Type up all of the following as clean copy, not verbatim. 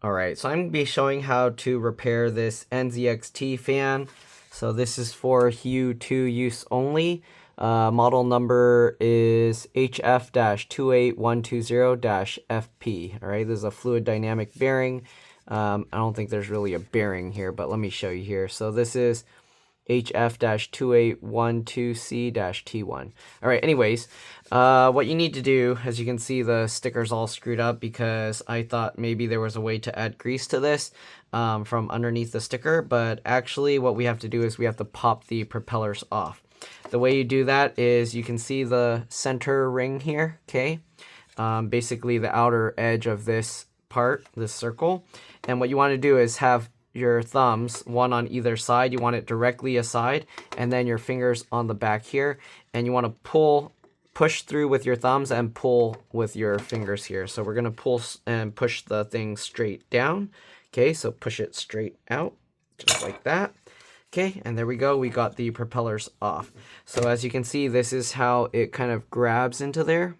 Alright, so I'm going to be showing how to repair this NZXT fan. So this is for HUE 2 use only. Model number is HF-28120-FP. Alright, this is a fluid dynamic bearing. I don't think there's really a bearing here, but let me show you here. So this is HF-28120C-T1. All right, anyways, what you need to do, as you can see, the sticker's all screwed up because I thought maybe there was a way to add grease to this from underneath the sticker, but actually what we have to do is we have to pop the propellers off. The way you do that is you can see the center ring here, okay? Basically the outer edge of this part, this circle. And what you want to do is have your thumbs, one on either side. You want it directly aside, and then your fingers on the back here. And you want to push through with your thumbs and pull with your fingers here. So we're going to pull and push the thing straight down. Okay, so push it straight out, just like that. Okay, and there we go. We got the propellers off. So as you can see, this is how it kind of grabs into there.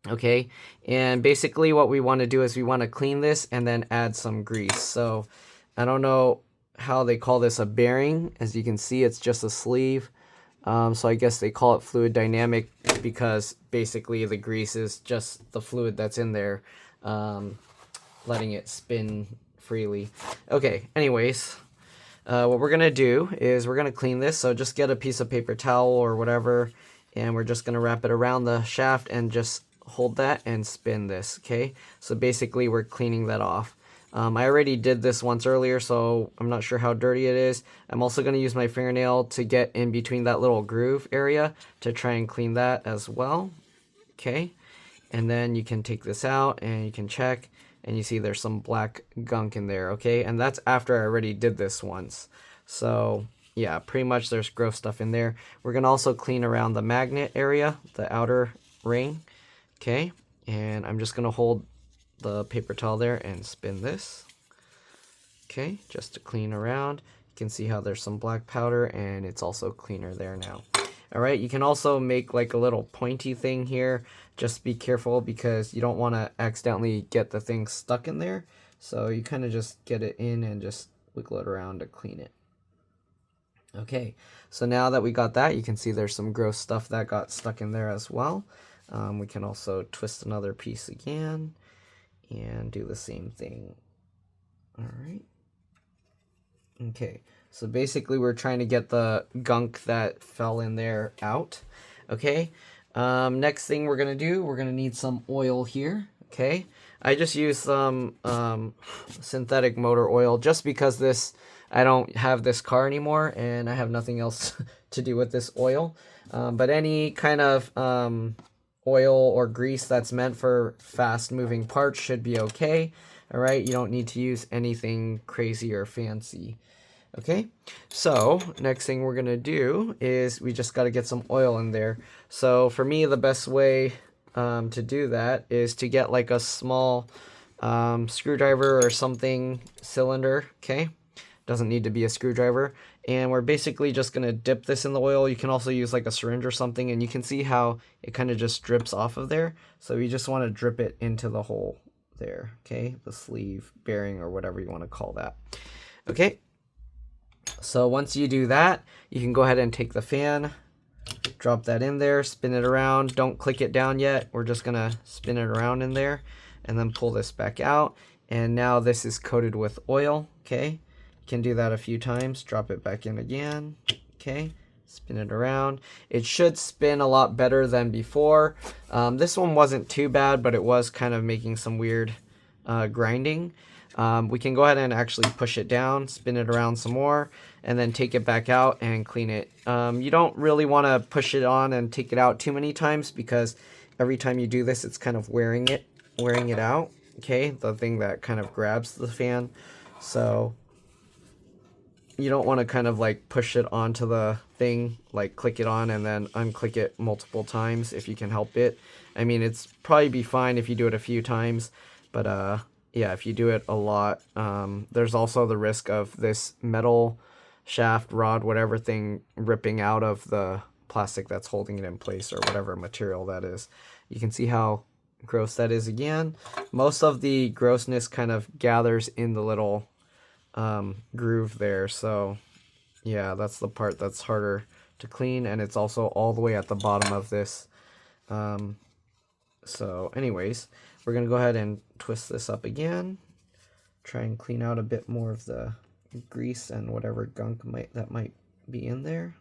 Okay, and basically what we want to do is we want to clean this and then add some grease. So I don't know how they call this a bearing. As you can see, it's just a sleeve. So I guess they call it fluid dynamic because basically the grease is just the fluid that's in there, letting it spin freely. Okay, anyways, what we're going to do is we're going to clean this. So just get a piece of paper towel or whatever, and we're just going to wrap it around the shaft and just hold that and spin this. Okay, so basically we're cleaning that off. I already did this once earlier, so I'm not sure how dirty it is. I'm also going to use my fingernail to get in between that little groove area to try and clean that as well. Okay, and then you can take this out and you can check, and you see there's some black gunk in there. Okay, and that's after I already did this once. So yeah, pretty much there's gross stuff in there. We're going to also clean around the magnet area, the outer ring. Okay, and I'm just going to hold the paper towel there and spin this. Okay, just to clean around. You can see how there's some black powder, and it's also cleaner there now. All right, you can also make like a little pointy thing here. Just be careful because you don't want to accidentally get the thing stuck in there. So you kind of just get it in and just wiggle it around to clean it. Okay, so now that we got that, you can see there's some gross stuff that got stuck in there as well. We can also twist another piece again and do the same thing. All right. Okay, so basically we're trying to get the gunk that fell in there out. Okay, next thing we're going to do, we're going to need some oil here. Okay, I just use some synthetic motor oil just because I don't have this car anymore and I have nothing else to do with this oil. But any kind of oil or grease that's meant for fast moving parts should be okay. All right, you don't need to use anything crazy or fancy. Okay, so next thing we're gonna do is we just got to get some oil in there. So for me, the best way to do that is to get like a small screwdriver or something, cylinder. Okay, doesn't need to be a screwdriver. And we're basically just going to dip this in the oil. You can also use like a syringe or something, and you can see how it kind of just drips off of there. So you just want to drip it into the hole there, okay? The sleeve, bearing, or whatever you want to call that. Okay, so once you do that, you can go ahead and take the fan, drop that in there, spin it around. Don't click it down yet. We're just going to spin it around in there and then pull this back out. And now this is coated with oil, okay? Can do that a few times. Drop it back in again. Okay, spin it around. It should spin a lot better than before. This one wasn't too bad, but it was kind of making some weird grinding. We can go ahead and actually push it down, spin it around some more, and then take it back out and clean it. You don't really want to push it on and take it out too many times because every time you do this, it's kind of wearing it out. Okay, the thing that kind of grabs the fan. So you don't want to kind of like push it onto the thing, like click it on and then unclick it multiple times if you can help it. I mean, it's probably be fine if you do it a few times, but yeah, if you do it a lot, there's also the risk of this metal shaft, rod, whatever thing ripping out of the plastic that's holding it in place or whatever material that is. You can see how gross that is again. Most of the grossness kind of gathers in the little groove there. So yeah, that's the part that's harder to clean, and it's also all the way at the bottom of this. So anyways, we're going to go ahead and twist this up again. Try and clean out a bit more of the grease and whatever gunk that might be in there.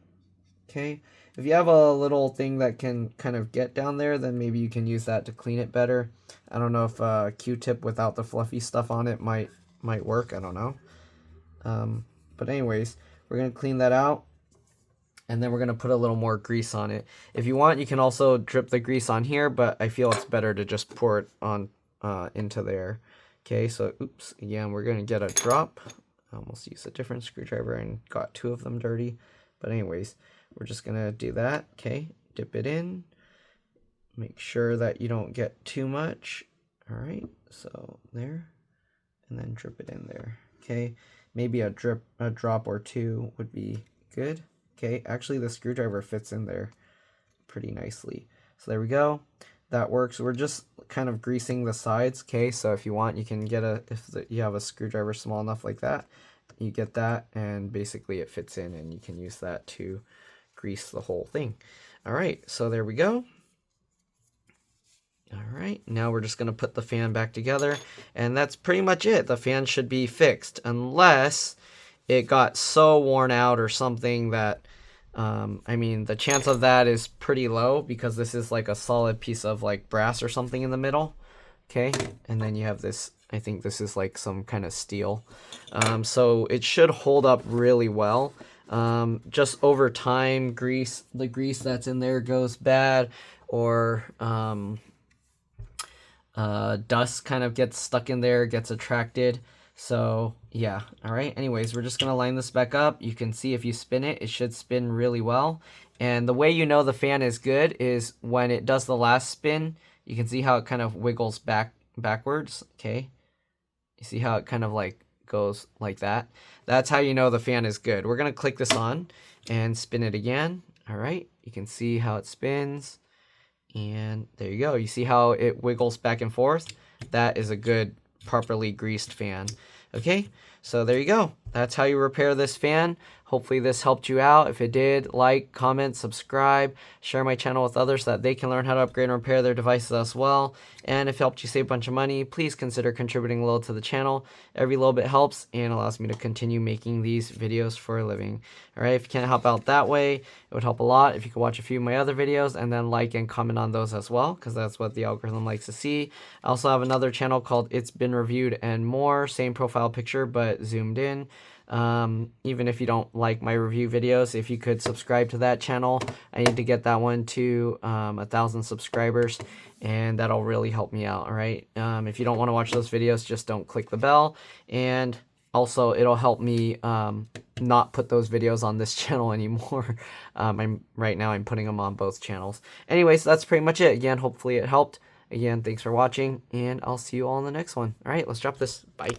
Okay, if you have a little thing that can kind of get down there, then maybe you can use that to clean it better. I don't know if a Q-tip without the fluffy stuff on it might work. I don't know. But anyways, we're going to clean that out, and then we're going to put a little more grease on it. If you want, you can also drip the grease on here, but I feel it's better to just pour it on into there. Okay, so oops, again, we're going to get a drop. I almost used a different screwdriver and got 2 of them dirty. But anyways, we're just going to do that. Okay, dip it in. Make sure that you don't get too much. All right, so there. And then drip it in there. Okay, maybe a drop or 2 would be good. Okay, actually the screwdriver fits in there pretty nicely. So there we go. That works. We're just kind of greasing the sides. Okay, so if you want, you can get you have a screwdriver small enough like that, you get that, and basically it fits in, and you can use that to grease the whole thing. All right, so there we go. All right, now we're just going to put the fan back together, and that's pretty much it. The fan should be fixed unless it got so worn out or something that I mean, the chance of that is pretty low because this is like a solid piece of like brass or something in the middle. Okay, and then you have this, I think this is like some kind of steel. So it should hold up really well. Just over time, the grease that's in there goes bad, or dust kind of gets stuck in there, gets attracted. So yeah, all right, anyways, we're just gonna line this back up. You can see if you spin it, it should spin really well. And the way you know the fan is good is when it does the last spin, you can see how it kind of wiggles backwards. Okay, you see how it kind of like goes like that. That's how you know the fan is good. We're gonna click this on and spin it again. All right, you can see how it spins, and there you go. You see how it wiggles back and forth? That is a good, properly greased fan. Okay, so there you go. That's how you repair this fan. Hopefully this helped you out. If it did, like, comment, subscribe, share my channel with others so that they can learn how to upgrade and repair their devices as well. And if it helped you save a bunch of money, please consider contributing a little to the channel. Every little bit helps and allows me to continue making these videos for a living. All right, if you can't help out that way, it would help a lot if you could watch a few of my other videos and then like and comment on those as well, because that's what the algorithm likes to see. I also have another channel called It's Been Reviewed and More, same profile picture but zoomed in. Even if you don't like my review videos, if you could subscribe to that channel, I need to get that one to 1,000 subscribers, and that'll really help me out. All right, if you don't want to watch those videos, just don't click the bell, and also it'll help me not put those videos on this channel anymore. Right now I'm putting them on both channels. Anyways, that's pretty much it. Again, hopefully it helped. Again, thanks for watching, and I'll see you all in the next one. All right, let's drop this. Bye.